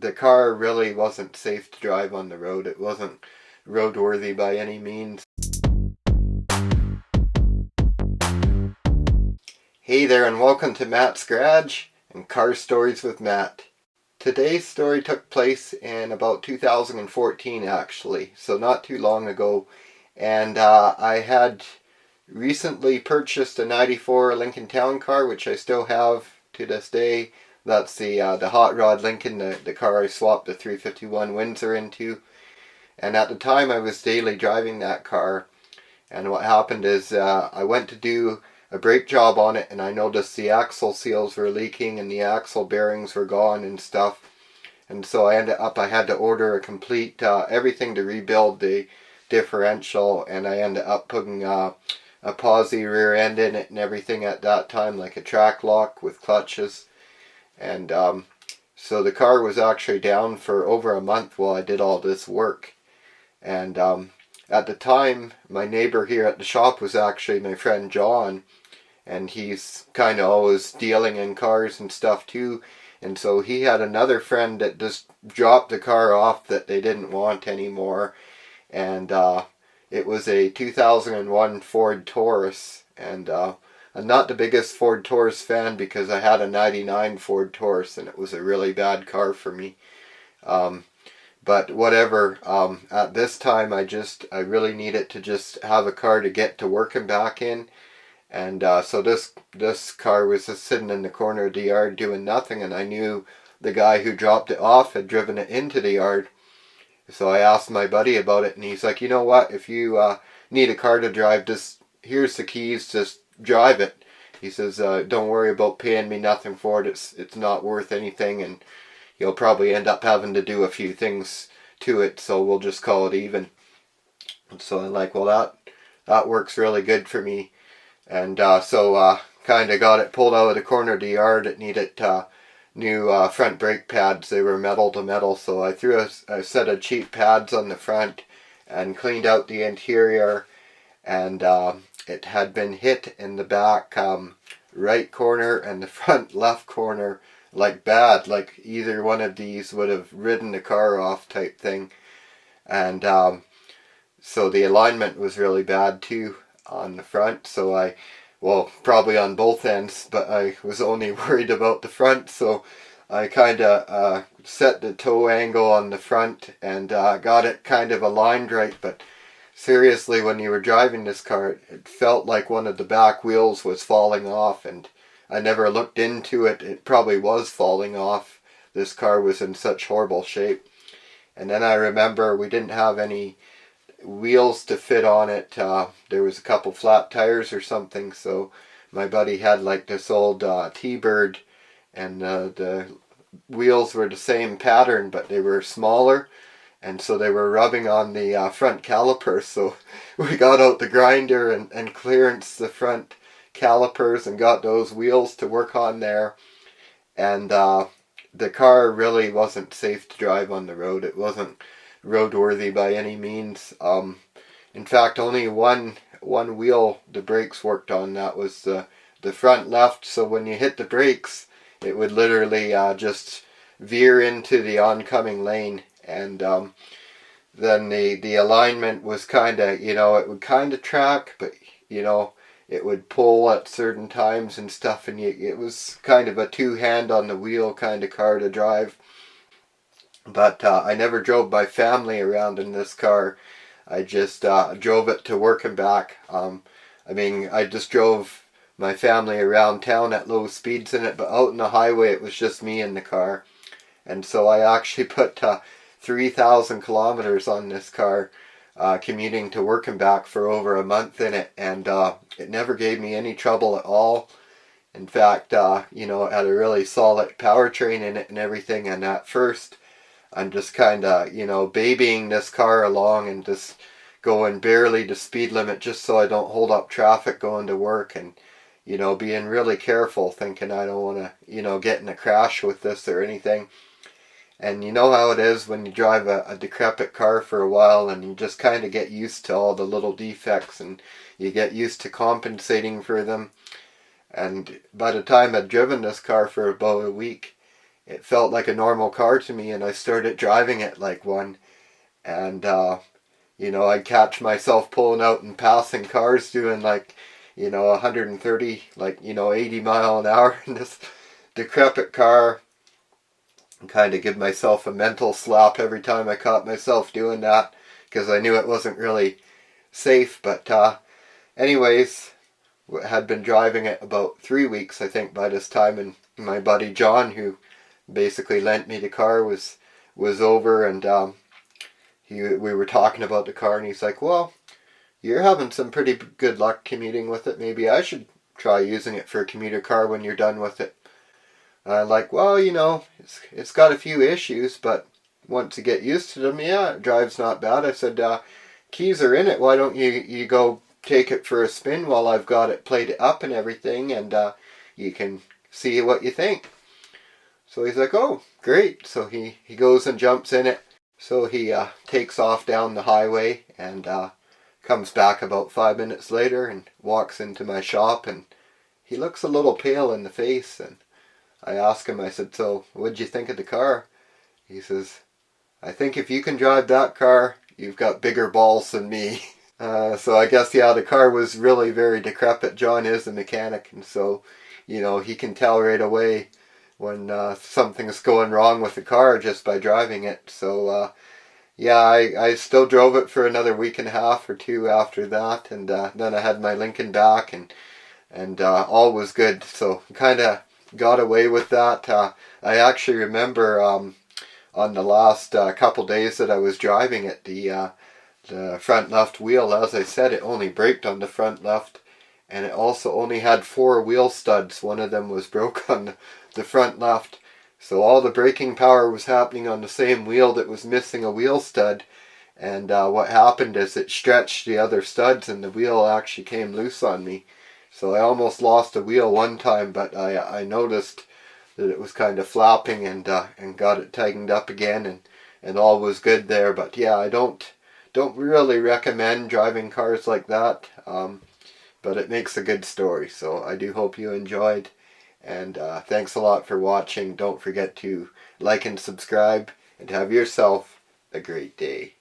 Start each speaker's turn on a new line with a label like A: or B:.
A: The car really wasn't safe to drive on the road. It wasn't roadworthy by any means. Hey there, and welcome to Matt's Garage and Car Stories with Matt. Today's story took place in about 2014 actually, so not too long ago. And I had recently purchased a 94 Lincoln Town Car, which I still have to this day. That's the hot rod Lincoln, the car I swapped the 351 Windsor into. And at the time I was daily driving that car. And what happened is I went to do a brake job on it, and I noticed the axle seals were leaking and the axle bearings were gone and stuff. And so I had to order a complete everything to rebuild the differential, and I ended up putting a posi rear end in it and everything at that time, like a track lock with clutches. And so the car was actually down for over a month while I did all this work. And at the time, my neighbor here at the shop was actually my friend John, and he's kind of always dealing in cars and stuff too. And so he had another friend that just dropped the car off that they didn't want anymore. And it was a 2001 Ford Taurus. And I'm not the biggest Ford Taurus fan because I had a 99 Ford Taurus and it was a really bad car for me. But whatever, at this time I really needed to just have a car to get to work and back in. And so this car was just sitting in the corner of the yard doing nothing, and I knew the guy who dropped it off had driven it into the yard. So I asked my buddy about it, and he's like, you know what, if you need a car to drive, here's the keys, just drive it. He says, don't worry about paying me nothing for it, it's not worth anything, and you'll probably end up having to do a few things to it, so we'll just call it even. So I'm like, well, that works really good for me. And so kind of got it pulled out of the corner of the yard. It needed new front brake pads. They were metal to metal, so I threw a set of cheap pads on the front and cleaned out the interior. And it had been hit in the back right corner and the front left corner, like bad, like either one of these would have ridden the car off type thing. And so the alignment was really bad too on the front. So well, probably on both ends, but I was only worried about the front, so I kind of set the toe angle on the front and got it kind of aligned right. But seriously, when you were driving this car, it felt like one of the back wheels was falling off, and I never looked into it. It probably was falling off. This car was in such horrible shape. And then I remember we didn't have any wheels to fit on it. There was a couple flat tires or something, so my buddy had like this old T-Bird, and the wheels were the same pattern, but they were smaller, and so they were rubbing on the front calipers. So we got out the grinder and clearanced the front calipers and got those wheels to work on there. And the car really wasn't safe to drive on the road. It wasn't roadworthy by any means. In fact, only one wheel the brakes worked on. That was the front left, so when you hit the brakes it would literally just veer into the oncoming lane. And then the alignment was kind of, it would kind of track, but it would pull at certain times and stuff, and it was kind of a two-hand on the wheel kind of car to drive. But I never drove my family around in this car. I just drove it to work and back. I just drove my family around town at low speeds in it, but out on the highway it was just me in the car. And so I actually put 3,000 kilometers on this car, commuting to work and back for over a month in it, and it never gave me any trouble at all. In fact, it had a really solid powertrain in it and everything, and at first I'm just kind of, babying this car along and just going barely the speed limit just so I don't hold up traffic going to work, and, being really careful, thinking I don't want to, get in a crash with this or anything. And you know how it is when you drive a decrepit car for a while, and you just kind of get used to all the little defects and you get used to compensating for them. And by the time I'd driven this car for about a week, it felt like a normal car to me, and I started driving it like one. And I'd catch myself pulling out and passing cars doing like 130, like 80 mile an hour in this decrepit car, and kind of give myself a mental slap every time I caught myself doing that, because I knew it wasn't really safe. But anyways, had been driving it about 3 weeks, I think, by this time, and my buddy John, who basically lent me the car, was over, and we were talking about the car, and he's like, "Well, you're having some pretty good luck commuting with it. Maybe I should try using it for a commuter car when you're done with it." Like, well, it's got a few issues, but once you get used to them, yeah, it drives not bad. I said, keys are in it. Why don't you go take it for a spin while I've got it plated up and everything, and you can see what you think. So he's like, "Oh, great." So he goes and jumps in it. So he takes off down the highway, and comes back about 5 minutes later and walks into my shop, and he looks a little pale in the face. And I asked him, I said, "So what'd you think of the car?" He says, "I think if you can drive that car, you've got bigger balls than me." So I guess, yeah, the car was really very decrepit. John is a mechanic, and so, he can tell right away when something's going wrong with the car just by driving it. So, yeah, I still drove it for another week and a half or two after that, and then I had my Lincoln back, and all was good. So kind of got away with that. I actually remember on the last couple days that I was driving it, the front left wheel, as I said, it only braked on the front left, and it also only had 4 wheel studs. One of them was broke on the front left. So all the braking power was happening on the same wheel that was missing a wheel stud. And what happened is it stretched the other studs, and the wheel actually came loose on me. So I almost lost a wheel one time, but I noticed that it was kind of flapping, and got it tightened up again, and all was good there. But yeah, I don't really recommend driving cars like that. But it makes a good story. So I do hope you enjoyed. And thanks a lot for watching. Don't forget to like and subscribe, and have yourself a great day.